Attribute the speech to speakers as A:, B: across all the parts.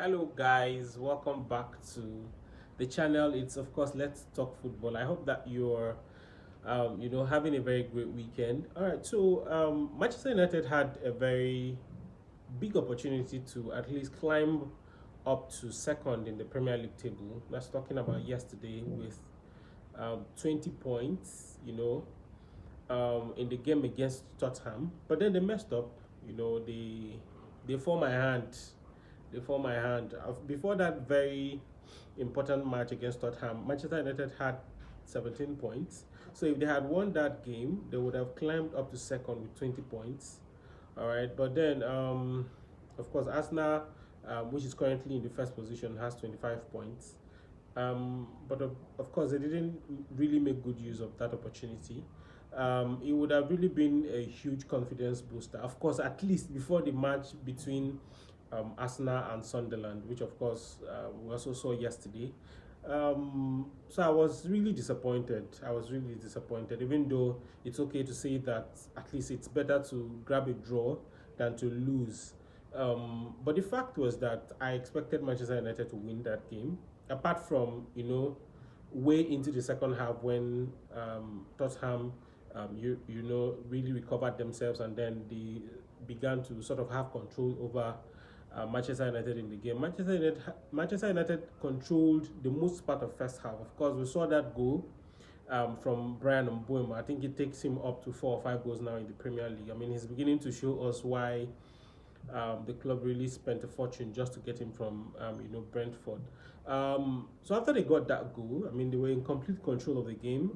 A: Hello guys, welcome back to the channel. It's of course Let's Talk Football. I hope that you're having a very great weekend. All right, so Manchester United had a very big opportunity to at least climb up to second in the Premier League table. That's talking about yesterday with 20 points, in the game against Tottenham. But then they messed up. They forced my hand. They forced my hand. Before that very important match against Tottenham, Manchester United had 17 points. So if they had won that game, they would have climbed up to second with 20 points. All right, but then of course Arsenal, which is currently in the first position, has 25 points. But of course, they didn't really make good use of that opportunity. It would have really been a huge confidence booster. Of course, at least before the match between Arsenal and Sunderland, which of course we also saw yesterday. So I was really disappointed. Even though it's okay to say that at least it's better to grab a draw than to lose. But the fact was that I expected Manchester United to win that game. Apart from way into the second half when Tottenham really recovered themselves and then they began to sort of have control over Manchester United in the game. Manchester United controlled the most part of first half. Of course, we saw that goal from Brian Mbeumo. I think it takes him up to 4 or 5 goals now in the Premier League. I mean, he's beginning to show us why the club really spent a fortune just to get him from Brentford. So after they got that goal, I mean, they were in complete control of the game.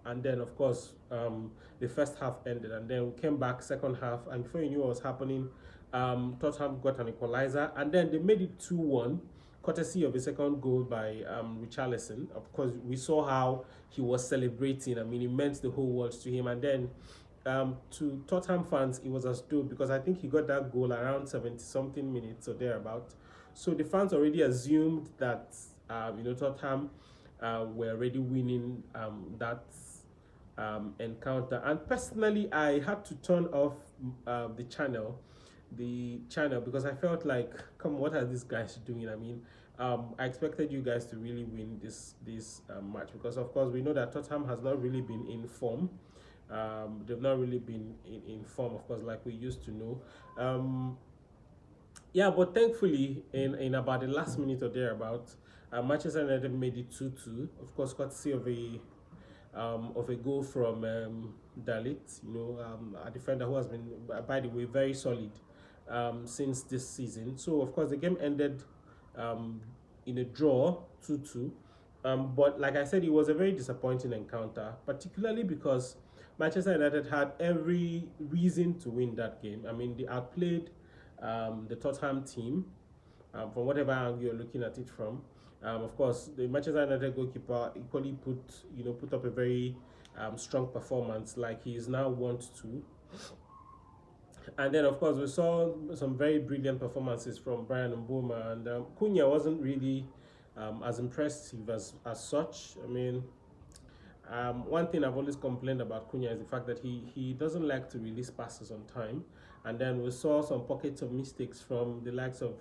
A: And then, of course, the first half ended, and then we came back second half, and before you knew what was happening, Tottenham got an equalizer, and then they made it 2-1, courtesy of a second goal by Richarlison. Of course, we saw how he was celebrating. I mean, it meant the whole world to him. And then to Tottenham fans, it was as though, because I think he got that goal around 70-something minutes or thereabout. So the fans already assumed that, Tottenham were already winning that encounter. And personally, I had to turn off the channel, because I felt like, come on, what are these guys doing? I mean, I expected you guys to really win this match, because of course we know that Tottenham has not really been in form. They've not really been in form, of course, like we used to know. Yeah, but thankfully, in about the last minute or thereabout, Manchester United made it 2-2. Of course, courtesy of a goal from Dalit, a defender who has been, by the way, very solid since this season. So, of course, the game ended in a draw, 2-2. But like I said, it was a very disappointing encounter, particularly because Manchester United had every reason to win that game. I mean, they outplayed the Tottenham team from whatever angle you're looking at it from. Of course, the Manchester United goalkeeper equally put up a very strong performance, like he is now wont to. And then, of course, we saw some very brilliant performances from Brian Mbeumo, and Cunha wasn't really as impressive as such. I mean, one thing I've always complained about Cunha is the fact that he doesn't like to release passes on time. And then we saw some pockets of mistakes from the likes of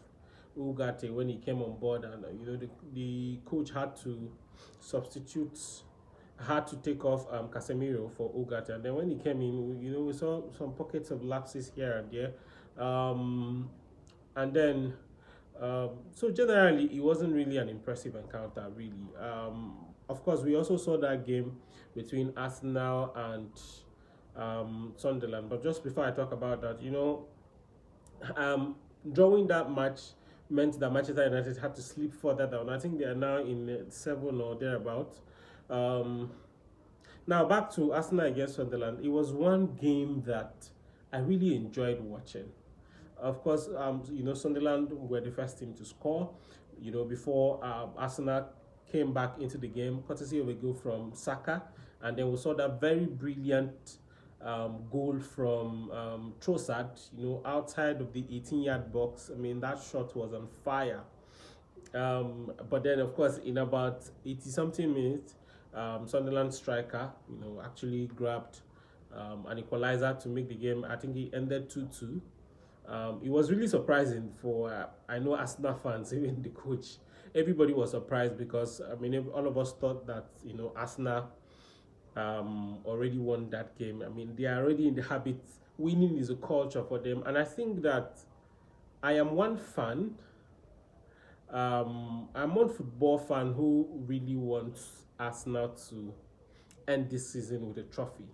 A: Ugarte when he came on board, and the coach had to substitute, had to take off Casemiro for Ugarte, and then when he came in, we saw some pockets of lapses here and there, and then so generally it wasn't really an impressive encounter, really. Of course, we also saw that game between Arsenal and Sunderland, but just before I talk about that, drawing that match meant that Manchester United had to slip further down. I think they are now in 7 or thereabout. Now back to Arsenal against Sunderland. It was one game that I really enjoyed watching. Of course, Sunderland were the first team to score. Before Arsenal came back into the game, courtesy of a goal from Saka, and then we saw that very brilliant goal from Trossard, outside of the 18-yard box. I mean, that shot was on fire. But then, of course, in about 80-something minutes, Sunderland striker, actually grabbed an equalizer to make the game. I think he ended 2-2. It was really surprising for I know Arsenal fans, even the coach. Everybody was surprised because I mean all of us thought that Arsenal already won that game. I mean they are already in the habit. Winning is a culture for them, and I think that I am one fan. I'm one football fan who really wants Arsenal to end this season with a trophy.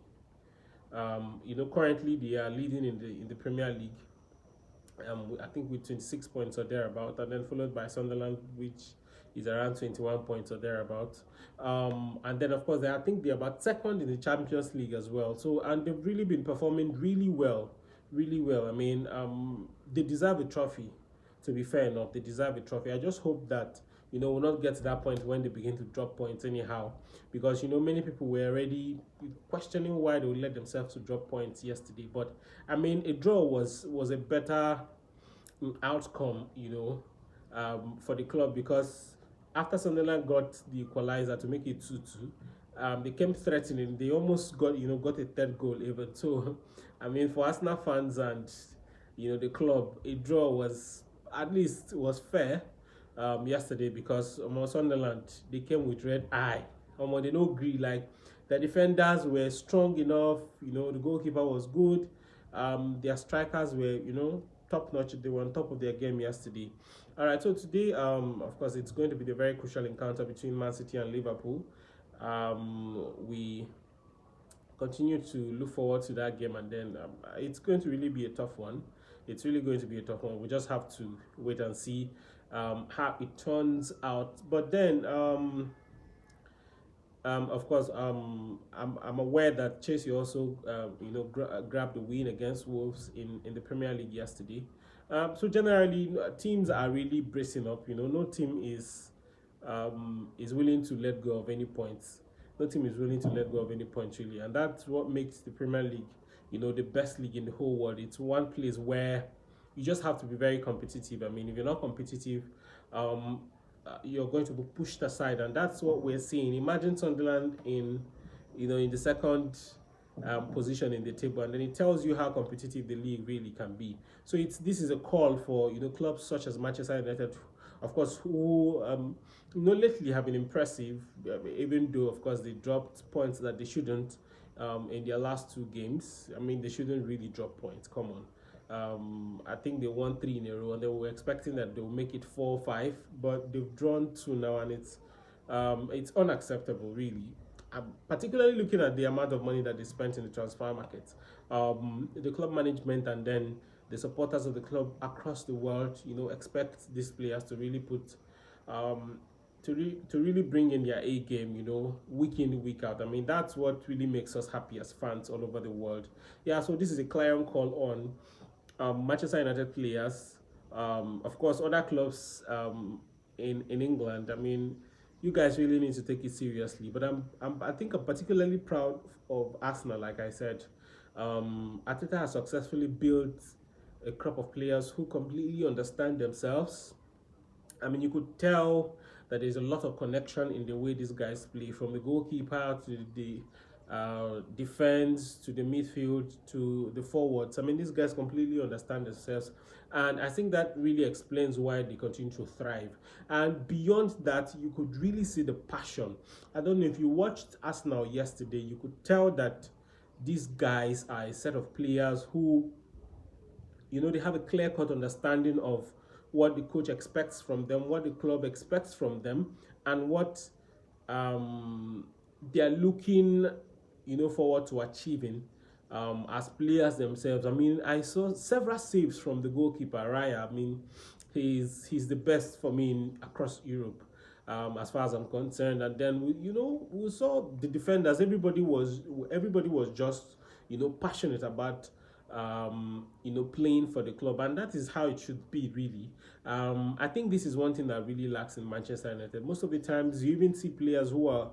A: Currently they are leading in the Premier League. I think with 26 points or thereabout, and then followed by Sunderland, which is around 21 points or thereabout. And then, of course, I think they're about second in the Champions League as well. So, and they've really been performing really well, really well. I mean, they deserve a trophy. To be fair enough, they deserve a trophy. I just hope that we'll not get to that point when they begin to drop points anyhow, because many people were already questioning why they would let themselves to drop points yesterday. But I mean, a draw was a better outcome, for the club, because after Sunderland got the equalizer to make it 2-2, they came threatening. They almost got a third goal even. So, I mean, for Arsenal fans and the club, a draw was at least was fair yesterday, because Sunderland, they came with red eye. They no agree, like the defenders were strong enough. The goalkeeper was good. Their strikers were top notch. They were on top of their game yesterday. All right, so today, of course, it's going to be the very crucial encounter between Man City and Liverpool. We continue to look forward to that game, and then it's going to really be a tough one. It's really going to be a tough one. We just have to wait and see how it turns out. But then, of course, I'm aware that Chelsea also, grabbed the win against Wolves in the Premier League yesterday. So generally, teams are really bracing up. No team is willing to let go of any points. No team is willing to let go of any points really, and that's what makes the Premier League, the best league in the whole world. It's one place where you just have to be very competitive. I mean, if you're not competitive, um, you're going to be pushed aside, and that's what we're seeing. Imagine Sunderland in the second position in the table, and then it tells you how competitive the league really can be. So this is a call for clubs such as Manchester United, of course, who lately have been impressive, even though of course they dropped points that they shouldn't in their last two games. I mean, they shouldn't really drop points. Come on. I think they won three in a row, and they were expecting that they will make it 4-5, but they've drawn two now, and it's unacceptable, really. Particularly looking at the amount of money that they spent in the transfer market, the club management, and then the supporters of the club across the world, expect these players to really put, to really bring in their A game, week in week out. I mean, that's what really makes us happy as fans all over the world. Yeah, so this is a clarion call on Manchester United players, of course, other clubs in England. I mean, you guys really need to take it seriously. But I think I'm particularly proud of Arsenal. Like I said, Arteta has successfully built a crop of players who completely understand themselves. I mean, you could tell that there's a lot of connection in the way these guys play, from the goalkeeper to the defense to the midfield to the forwards. I mean, these guys completely understand themselves, and I think that really explains why they continue to thrive. And beyond that, you could really see the passion. I don't know if you watched Arsenal yesterday, you could tell that these guys are a set of players who they have a clear-cut understanding of what the coach expects from them, what the club expects from them, and what they're looking, forward to achieving as players themselves. I mean, I saw several saves from the goalkeeper, Raya. I mean, he's the best for me across Europe. As far as I'm concerned, and then we saw the defenders. Everybody was just passionate about playing for the club, and that is how it should be, really. I think this is one thing that really lacks in Manchester United. Most of the times, you even see players who are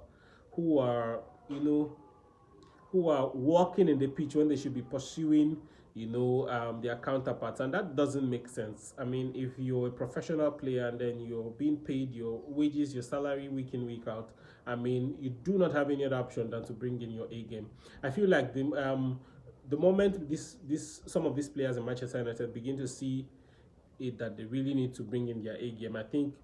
A: who are walking in the pitch when they should be pursuing their counterparts, and that doesn't make sense. I mean, if you're a professional player and then you're being paid your wages, your salary week in week out, I mean, you do not have any other option than to bring in your A game. I feel like the moment this some of these players in Manchester United begin to see it that they really need to bring in their A game, I think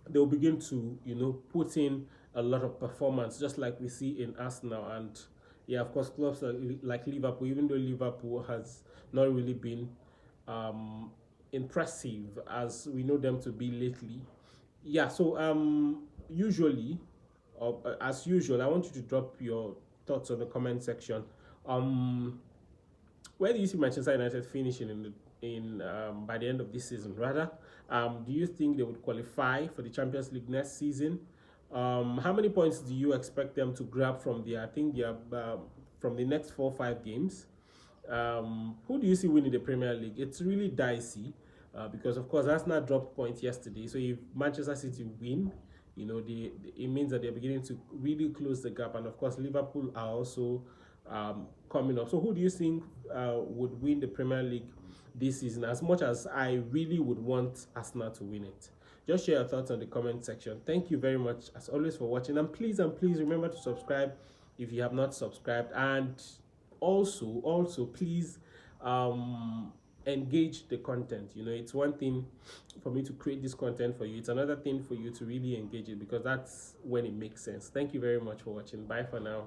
A: they'll begin to put in a lot of performance, just like we see in Arsenal. And yeah, of course, clubs like Liverpool, even though Liverpool has not really been um, impressive as we know them to be lately. Yeah, so usually, or as usual, I want you to drop your thoughts on the comment section. um where do you see Manchester United finishing in by the end of this season? Rather, do you think they would qualify for the Champions League next season? How many points do you expect them to grab from the? I think they are from the next 4 or 5 games. Who do you see winning the Premier League? It's really dicey because, of course, Arsenal dropped points yesterday. So if Manchester City win, it means that they're beginning to really close the gap. And of course, Liverpool are also coming up. So who do you think would win the Premier League this season? As much as I really would want Arsenal to win it. Just share your thoughts on the comment section. Thank you very much, as always, for watching. And please remember to subscribe if you have not subscribed. And also please engage the content. It's one thing for me to create this content for you, it's another thing for you to really engage it, because that's when it makes sense. Thank you very much for watching. Bye for now.